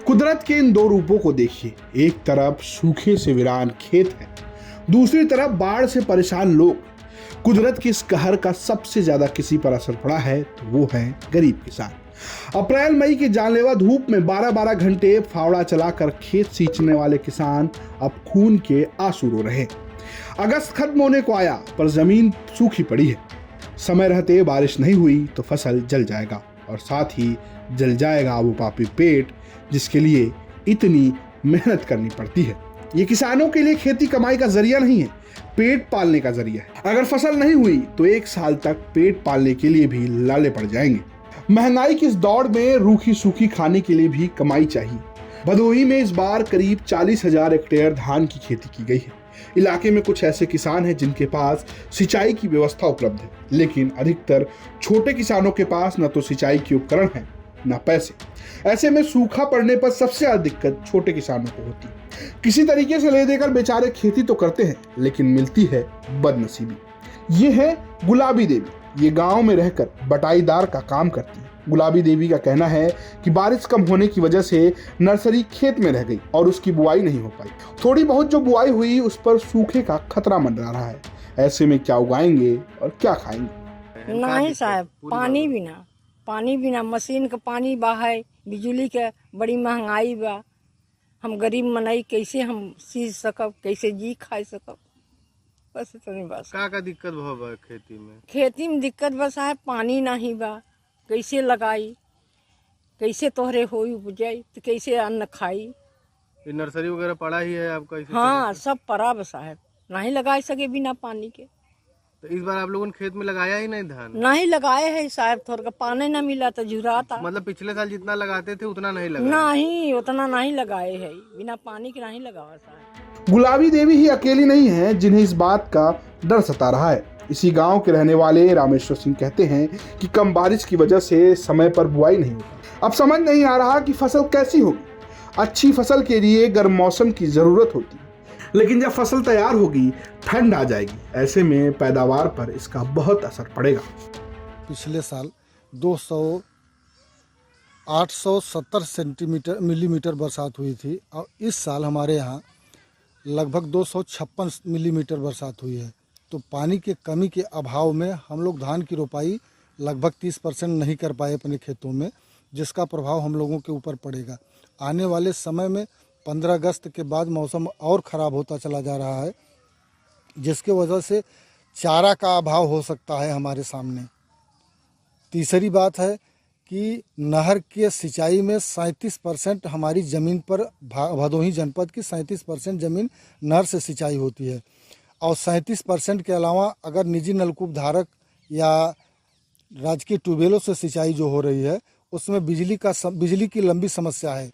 कुदरत के इन दो रूपों को देखिए, एक तरफ सूखे से वीरान खेत है, दूसरी तरफ बाढ़ से परेशान लोग। कुदरत की इस कहर का सबसे ज्यादा किसी पर असर पड़ा है तो वो है गरीब किसान। अप्रैल मई की जानलेवा धूप में 12-12 घंटे फावड़ा चलाकर खेत सींचने वाले किसान अब खून के आंसू रो रहे। अगस्त खत्म होने को आया पर जमीन सूखी पड़ी है। समय रहते बारिश नहीं हुई तो फसल जल जाएगा और साथ ही जल जाएगा वो पापी पेट जिसके लिए इतनी मेहनत करनी पड़ती है। ये किसानों के लिए खेती कमाई का जरिया नहीं है, पेट पालने का जरिया है। अगर फसल नहीं हुई तो 1 साल तक पेट पालने के लिए भी लाले पड़ जाएंगे। महंगाई की इस दौड़ में रूखी सूखी खाने के लिए भी कमाई चाहिए। भदोही में इस बार करीब 40,000 हेक्टेयर धान की खेती की गई है। इलाके में कुछ ऐसे किसान हैं जिनके पास सिंचाई की व्यवस्था उपलब्ध है, लेकिन अधिकतर छोटे किसानों के पास न तो सिंचाई के उपकरण हैं न पैसे। ऐसे में सूखा पड़ने पर सबसे ज्यादा दिक्कत छोटे किसानों को होती है। किसी तरीके से ले देकर बेचारे खेती तो करते हैं लेकिन मिलती है बदनसीबी। ये है गुलाबी देवी। ये गांव में रहकर बटाईदार का काम करती है। गुलाबी देवी का कहना है कि बारिश कम होने की वजह से नर्सरी खेत में रह गई और उसकी बुआई नहीं हो पाई। थोड़ी बहुत जो बुआई हुई उस पर सूखे का खतरा मंडरा रहा है। ऐसे में क्या उगाएंगे और क्या खाएंगे? नहीं साहब, पानी बिना मशीन का पानी बा है, बिजली के बड़ी महंगाई बा। हम गरीब मनई कैसे हम सींच सकब, कैसे जी खा सकब? बस इतनी बात। का दिक्कत बा खेती में दिक्कत बा साहब, पानी नहीं बा। कैसे लगाई, कैसे तोहरे होई उपजाई, तो कैसे अन्न खाई? नर्सरी वगैरह पड़ा ही है आपका? हाँ, सब पड़ा बा साहब, नहीं लगा सके बिना पानी के। तो इस बार आप लोगों ने खेत में लगाया ही नहीं धान? नहीं लगाए है साहब, थोड़ा का पानी न मिला तो झुराता। मतलब पिछले साल जितना लगाते थे उतना नहीं लगा? नहीं, उतना नहीं लगाए है, बिना पानी के नहीं लगावा साहब। गुलाबी देवी ही अकेली नहीं है जिन्हें इस बात का डर सता रहा है। इसी गांव के रहने वाले रामेश्वर सिंह कहते हैं कि कम बारिश की वजह से समय पर बुआई नहीं होती। अब समझ नहीं आ रहा कि फसल कैसी होगी। अच्छी फसल के लिए गर्म मौसम की जरूरत होती है, लेकिन जब फसल तैयार होगी ठंड आ जाएगी। ऐसे में पैदावार पर इसका बहुत असर पड़ेगा। पिछले साल 870 मिलीमीटर बरसात हुई थी और इस साल हमारे यहाँ लगभग 256 मिलीमीटर बरसात हुई है। तो पानी के कमी के अभाव में हम लोग धान की रोपाई लगभग 30% नहीं कर पाए अपने खेतों में, जिसका प्रभाव हम लोगों के ऊपर पड़ेगा। आने वाले समय में 15 अगस्त के बाद मौसम और ख़राब होता चला जा रहा है, जिसके वजह से चारा का अभाव हो सकता है हमारे सामने। तीसरी बात है कि नहर के सिंचाई में 37% हमारी ज़मीन पर, भदोही जनपद की 37% ज़मीन नहर से सिंचाई होती है और 37% के अलावा अगर निजी नलकूप धारक या राजकीय ट्यूबवेलों से सिंचाई जो हो रही है उसमें बिजली की लंबी समस्या है।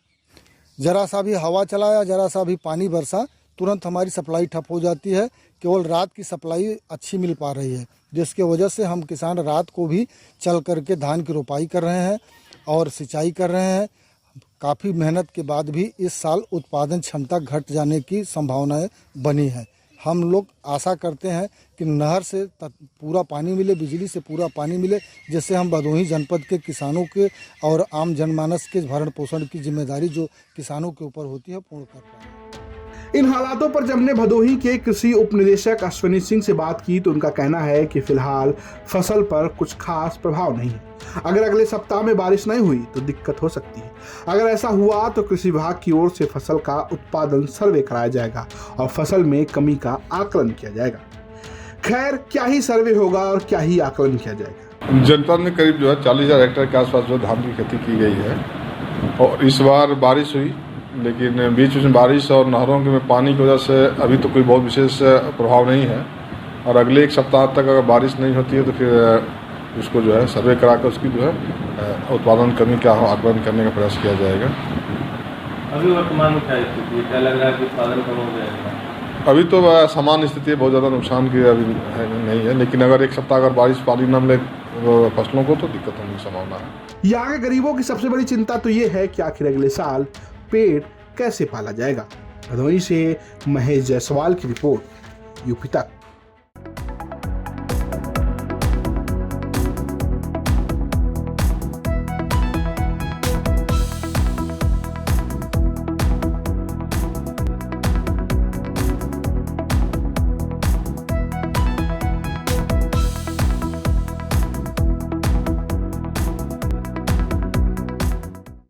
जरा सा भी हवा चला या जरा सा भी पानी बरसा तुरंत हमारी सप्लाई ठप हो जाती है। केवल रात की सप्लाई अच्छी मिल पा रही है, जिसके वजह से हम किसान रात को भी चल करके धान की रोपाई कर रहे हैं और सिंचाई कर रहे हैं। काफ़ी मेहनत के बाद भी इस साल उत्पादन क्षमता घट जाने की संभावनाएं बनी है। हम लोग आशा करते हैं कि नहर से पूरा पानी मिले, बिजली से पूरा पानी मिले, जिससे हम भदोही जनपद के किसानों के और आम जनमानस के भरण पोषण की जिम्मेदारी जो किसानों के ऊपर होती है पूर्ण कर पाएं। इन हालातों पर जब हमने भदोही के कृषि उप निदेशक अश्विनी सिंह से बात की तो उनका कहना है कि फिलहाल फसल पर कुछ खास प्रभाव नहीं है। अगर अगले सप्ताह में बारिश नहीं हुई तो दिक्कत हो सकती है। अगर ऐसा हुआ तो कृषि विभाग की ओर से फसल का उत्पादन सर्वे कराया जाएगा और फसल में कमी का आकलन किया जाएगा। खैर, क्या ही सर्वे होगा और क्या ही आकलन किया जाएगा। जनपद में करीब 40,000 हेक्टेयर के आसपास धान की खेती की गई है और इस बार बारिश हुई, लेकिन बीच में बारिश और नहरों के में पानी की वजह से अभी तो कोई बहुत विशेष प्रभाव नहीं है। और अगले 1 सप्ताह तक अगर बारिश नहीं होती है तो फिर उसको सर्वे कराकर उसकी उत्पादन कमी क्या हो आकलन करने का प्रयास किया जाएगा। अभी वर्तमान में क्या स्थिति है, क्या लग रहा है कि उत्पादन कम हो जाएगा? अभी तो सामान्य स्थिति है, बहुत ज़्यादा नुकसान की अभी नहीं है, लेकिन अगर 1 सप्ताह अगर बारिश पानी न मिले फसलों को तो दिक्कत होने की संभावना है। यहाँ के गरीबों की सबसे बड़ी चिंता तो ये है कि आखिर अगले साल पेट कैसे पाला जाएगा। भदोही से महेश जायसवाल की रिपोर्ट, यूपी तक।